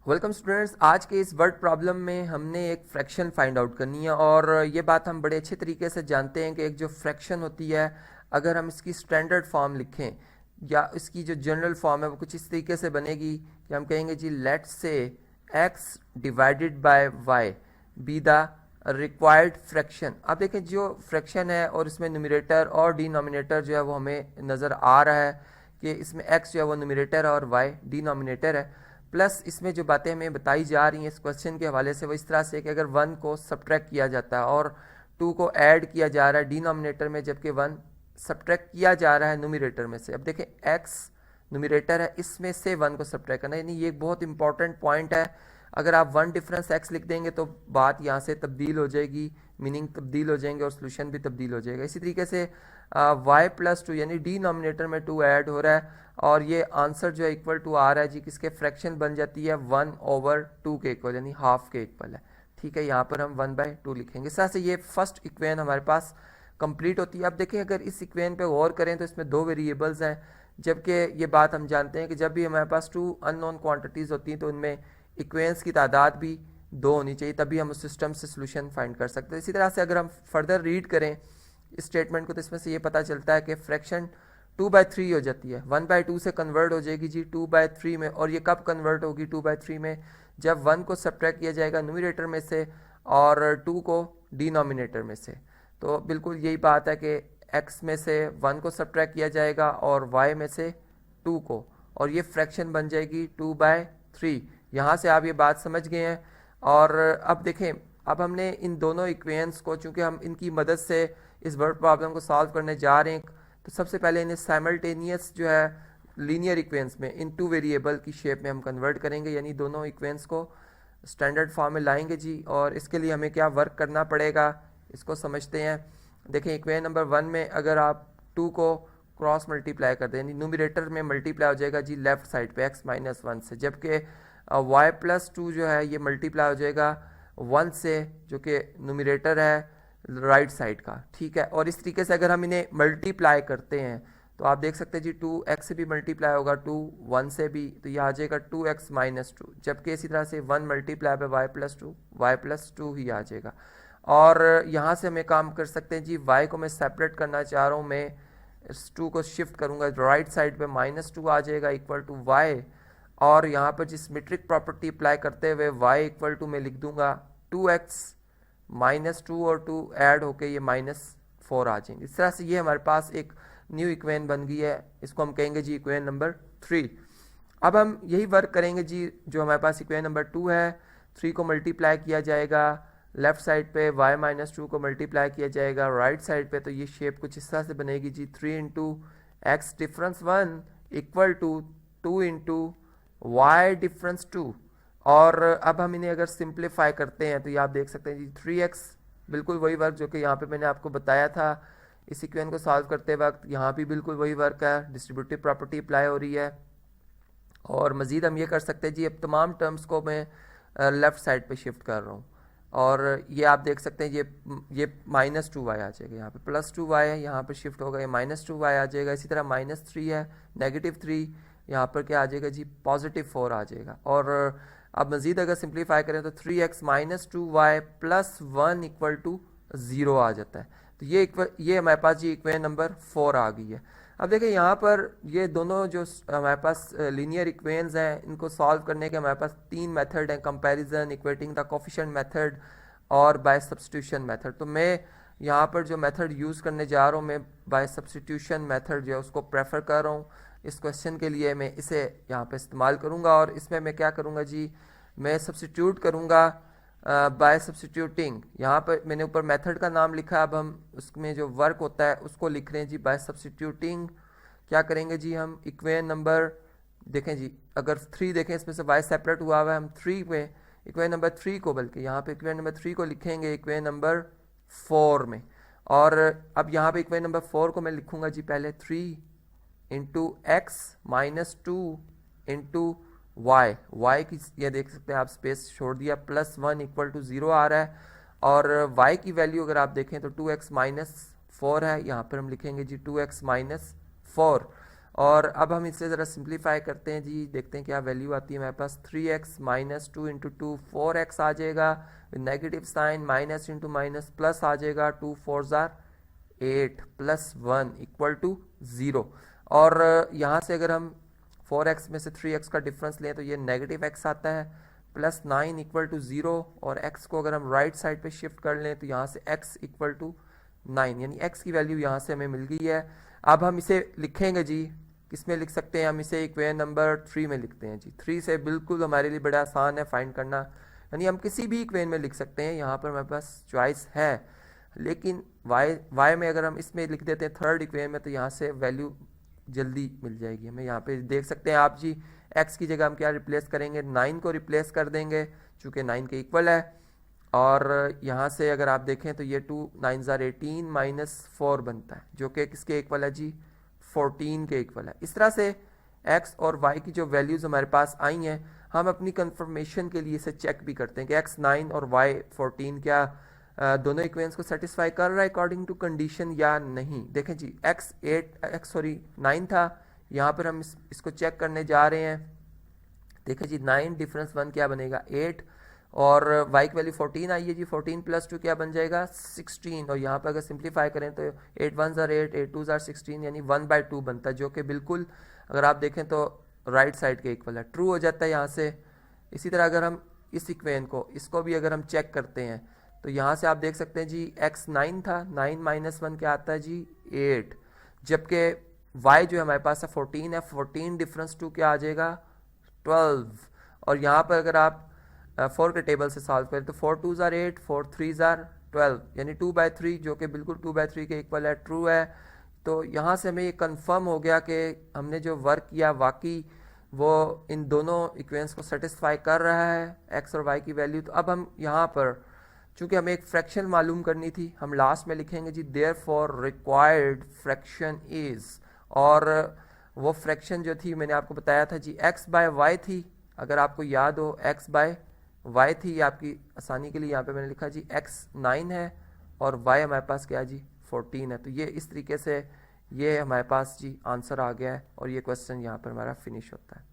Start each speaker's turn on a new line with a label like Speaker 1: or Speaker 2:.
Speaker 1: Welcome students. आज के इस वर्ड प्रॉब्लम में हमने एक फ्रैक्शन फाइंड आउट करनी है और ये बात हम बड़े अच्छे तरीके से जानते हैं कि एक जो फ्रैक्शन होती है, अगर हम इसकी स्टैंडर्ड फॉर्म लिखें या इसकी जो जनरल फॉर्म है वो कुछ इस तरीके से बनेगी कि हम कहेंगे जी let's say x divided by y be the required fraction. अब देखें जो फ्रैक्शन है और इसमें न्यूमरेटर और डिनोमिनेटर जो है वो हमें नज़र आ रहा है कि इसमें x जो है वो न्यूमरेटर है और y डिनोमिनेटर है। प्लस इसमें जो बातें हमें बताई जा रही हैं इस क्वेश्चन के हवाले से वो इस तरह से कि अगर 1 को सब्ट्रैक्ट किया जाता है और 2 को ऐड किया जा रहा है डिनोमिनेटर में, जबकि 1 सब्ट्रैक्ट किया जा रहा है न्यूमरेटर में से। अब देखें x न्यूमरेटर है, इसमें से 1 को सब्ट्रैक्ट करना, यानी ये एक बहुत इंपॉर्टेंट पॉइंट है। अगर आप 1 डिफरेंस x लिख देंगे तो बात यहाँ से तब्दील हो जाएगी, मीनिंग तब्दील हो जाएंगे और सोल्यूशन भी तब्दील हो जाएगा। इसी तरीके से y प्लस 2 यानी डिनोमिनेटर में 2 ऐड हो रहा है और ये आंसर जो है इक्वल टू आ रहा है जी, किसके फ्रैक्शन बन जाती है 1/2 के इक्वल, यानी हाफ के इक्वल है। ठीक है, यहाँ पर हम 1/2 लिखेंगे। इस तरह से ये फर्स्ट इक्वेशन हमारे पास कंप्लीट होती है। अब देखें अगर इस इक्वेशन पे गौर करें तो इसमें 2 वेरिएबल्स हैं, जबकि ये बात हम जानते हैं कि जब भी हमारे पास 2 अननोन क्वांटिटीज़ होती हैं तो उनमें इक्वेशंस की तादाद भी 2 होनी चाहिए, तभी हम उस सिस्टम से सोल्यूशन फाइंड कर सकते हैं। इसी तरह से अगर हम फर्दर रीड करें इस स्टेटमेंट को तो इसमें से ये पता चलता है कि फ्रैक्शन 2/3 हो जाती है, 1/2 से कन्वर्ट हो जाएगी जी 2/3 में। और ये कब कन्वर्ट होगी 2/3 में? जब 1 को सब्ट्रैक्ट किया जाएगा न्यूमरेटर में से और 2 को डिनोमिनेटर में से। तो बिल्कुल यही बात है कि x में से 1 को सब्ट्रैक्ट किया जाएगा और y में से 2 को, और ये फ्रैक्शन बन जाएगी 2/3। यहाँ से आप ये बात समझ गए हैं। और अब देखें, अब हमने इन दोनों इक्वेशंस को, चूंकि हम इनकी मदद से इस वर्ड प्रॉब्लम को सॉल्व करने जा रहे हैं, तो सबसे पहले इन्हें साइमल्टेनियस जो है लीनियर इक्वेशंस में इन 2 वेरिएबल की शेप में हम कन्वर्ट करेंगे, यानी दोनों इक्वेशंस को स्टैंडर्ड फॉर्म में लाएंगे जी। और इसके लिए हमें क्या वर्क करना पड़ेगा इसको समझते हैं। देखें इक्वेशन नंबर 1 में अगर आप 2 को क्रॉस मल्टीप्लाई कर दें, यानी न्यूमरेटर में मल्टीप्लाई हो जाएगा जी लेफ्ट साइड पे x-1 से, जबकि y+2 जो है ये मल्टीप्लाई हो जाएगा 1 से, जो कि न्यूमरेटर है राइट साइड का। ठीक है, और इस तरीके से अगर हम इन्हें मल्टीप्लाई करते हैं तो आप देख सकते हैं जी 2x से भी मल्टीप्लाई होगा, 2 1 से भी, तो यह आ जाएगा 2x-2, जबकि इसी तरह से 1 मल्टीप्लाई बाय y+2 ही आ जाएगा। और यहाँ से हमें काम कर सकते हैं जी, y को मैं सेपरेट करना चाह रहा हूँ, मैं इस 2 को शिफ्ट करूँगा राइट साइड पे, -2 आ जाएगा इक्वल टू y। और यहाँ पर जिस मीट्रिक प्रॉपर्टी अप्लाई करते हुए y इक्वल टू मैं लिख दूंगा 2x-2 और 2 ऐड होके ये -4 आ जाएंगे। इस तरह से ये हमारे पास एक न्यू इक्वेशन बन गई है, इसको हम कहेंगे जी इक्वेशन नंबर 3। अब हम यही वर्क करेंगे जी, जो हमारे पास इक्वेशन नंबर 2 है, 3 को मल्टीप्लाई किया जाएगा लेफ्ट साइड पे, y-2 को मल्टीप्लाई किया जाएगा राइट साइड पे, तो ये शेप कुछ इस तरह से बनेगी जी 3 into x difference 1 equal to 2 into y difference 2। और अब हम इन्हें अगर सिंप्लीफाई करते हैं तो ये आप देख सकते हैं जी 3x, बिल्कुल वही वर्क जो कि यहाँ पे मैंने आपको बताया था इस इक्वेशन को सॉल्व करते वक्त, यहाँ भी बिल्कुल वही वर्क है, डिस्ट्रीब्यूटिव प्रॉपर्टी अप्लाई हो रही है। और मज़ीद हम ये कर सकते हैं जी, अब तमाम टर्म्स को मैं लेफ़्ट साइड पे शिफ्ट कर रहा हूँ और ये आप देख सकते हैं ये -2y आ जाएगा, यहाँ पे +2y है, यहाँ पे शिफ्ट होगा ये -2y आ जाएगा। इसी तरह -3 है, -3, यहाँ पर क्या आ जाएगा जी +4 आ जाएगा। और अब मज़ीद अगर सिंप्लीफाई करें तो 3x - 2y + 1 इक्वल टू 0 आ जाता है। तो ये हमारे पास जी इक्वेशन नंबर 4 आ गई है। अब देखिए यहाँ पर ये दोनों जो हमारे पास लीनियर इक्वेशंस हैं, इनको सॉल्व करने के हमारे पास 3 मेथड हैं, comparison, equating the coefficient method और बाय सब्स्टिट्यूशन मेथड। तो मैं यहाँ पर जो मेथड यूज़ करने जा रहा हूँ, मैं बाय सब्स्टिट्यूशन मेथड जो है उसको प्रेफर कर रहा हूँ। इस क्वेश्चन के लिए मैं इसे यहाँ पे इस्तेमाल करूँगा और इसमें मैं क्या करूँगा जी, मैं सब्स्टिट्यूट करूँगा बाय सब्स्टिट्यूटिंग। यहाँ पर मैंने ऊपर मेथड का नाम लिखा, अब हम उसमें जो वर्क होता है उसको लिख रहे हैं जी बाय सब्स्टिट्यूटिंग। क्या करेंगे जी, हम इक्वेशन नंबर देखें जी, अगर 3 देखें इसमें से y सेपरेट हुआ हुआ है, हम 3 में इक्वेशन नंबर 3 को, बल्कि यहाँ पे इक्वेशन नंबर 3 को लिखेंगे इक्वेशन नंबर 4 में। और अब यहाँ पे इक्वेशन नंबर 4 को मैं लिखूंगा जी पहले 3 इंटू x-2 इंटू y की, ये देख सकते हैं आप स्पेस छोड़ दिया, +1 इक्वल टू 0 आ रहा है। और y की वैल्यू अगर आप देखें तो 2x - 4 है, यहाँ पर हम लिखेंगे जी 2x - 4। और अब हम इसे ज़रा सिंप्लीफाई करते हैं जी, देखते हैं क्या वैल्यू आती है हमारे पास। 3x माइनस 2 इंटू 2 4x आ जाएगा, with negative sign, minus into minus plus आ जाएगा, 2 4 ज़ार 8 प्लस 1 इक्वल टू 0। और यहाँ से अगर हम 4x में से 3x का डिफरेंस लें तो ये नेगेटिव x आता है, प्लस 9 इक्वल टू 0, और x को अगर हम राइट साइड पे शिफ्ट कर लें तो यहाँ से x इक्वल टू 9, यानी x की वैल्यू यहाँ से हमें मिल गई है। अब हम इसे लिखेंगे जी, किसमें लिख सकते हैं हम इसे, इक्वेशन नंबर 3 में लिखते हैं जी। 3 से बिल्कुल हमारे लिए बड़ा आसान है फाइंड करना, यानी हम किसी भी इक्वेशन में लिख सकते हैं, यहाँ पर हमारे पास चॉइस है। लेकिन y में अगर हम इसमें लिख देते हैं थर्ड इक्वेशन में तो यहाँ से वैल्यू जल्दी मिल जाएगी हमें। यहाँ पे देख सकते हैं आप जी, x की जगह हम क्या रिप्लेस करेंगे, 9 को रिप्लेस कर देंगे चूँकि 9 के इक्वल है। और यहाँ से अगर आप देखें तो ये 2 9 ज़ार 18 माइनस 4 बनता है, जो कि किसके इक्वल है जी, 14 के इक्वल है। इस तरह से x और y की जो वैल्यूज़ हमारे पास आई हैं, हम अपनी कंफर्मेशन के लिए इसे चेक भी करते हैं कि x 9 और y 14 क्या दोनों इक्वेशंस को सेटिस्फाई कर रहा है अकॉर्डिंग टू कंडीशन या नहीं। देखें जी, x 9 था, यहाँ पर हम इसको चेक करने जा रहे हैं। देखें जी, 9 डिफरेंस 1 क्या बनेगा, 8, और y की वैल्यू 14 आई है जी, 14 प्लस 2 क्या बन जाएगा, 16। और यहाँ पर अगर सिंप्लीफाई करें तो 8 1 ज़ार 8, 8 2 ज़ार 16, यानी 1/2 बनता है, जो कि बिल्कुल अगर आप देखें तो राइट साइड के इक्वल है, ट्रू हो जाता है यहाँ से। इसी तरह अगर हम इस इक्वेशन को, इसको भी अगर हम चेक करते हैं तो यहाँ से आप देख सकते हैं जी, x 9 था, 9 माइनस 1 क्या आता है जी, 8, जबकि y जो है हमारे पास है 14 है, 14 डिफरेंस 2 क्या आ जाएगा, 12। और यहाँ पर अगर आप 4 के टेबल से सॉल्व करें तो 4 2 ज़ार 8, 4 3 ज़ार 12, यानी 2/3, जो कि बिल्कुल 2/3 के इक्वल है, ट्रू है। तो यहाँ से हमें ये कंफर्म हो गया कि हमने जो वर्क किया वाकई वो इन दोनों इक्वेशंस को सेटिस्फाई कर रहा है, x और y की वैल्यू। तो अब हम यहाँ पर चूँकि हमें एक फ्रैक्शन मालूम करनी थी, हम लास्ट में लिखेंगे जी देयरफॉर रिक्वायर्ड फ्रैक्शन इज़, और वो फ्रैक्शन जो थी मैंने आपको बताया था जी x/y थी। अगर आपको याद हो x/y थी, आपकी आसानी के लिए यहाँ पे मैंने लिखा जी x 9 है और y हमारे पास क्या जी 14 है। तो ये इस तरीके से ये हमारे पास जी आंसर आ गया है और ये क्वेश्चन यहाँ पर हमारा फिनिश होता है।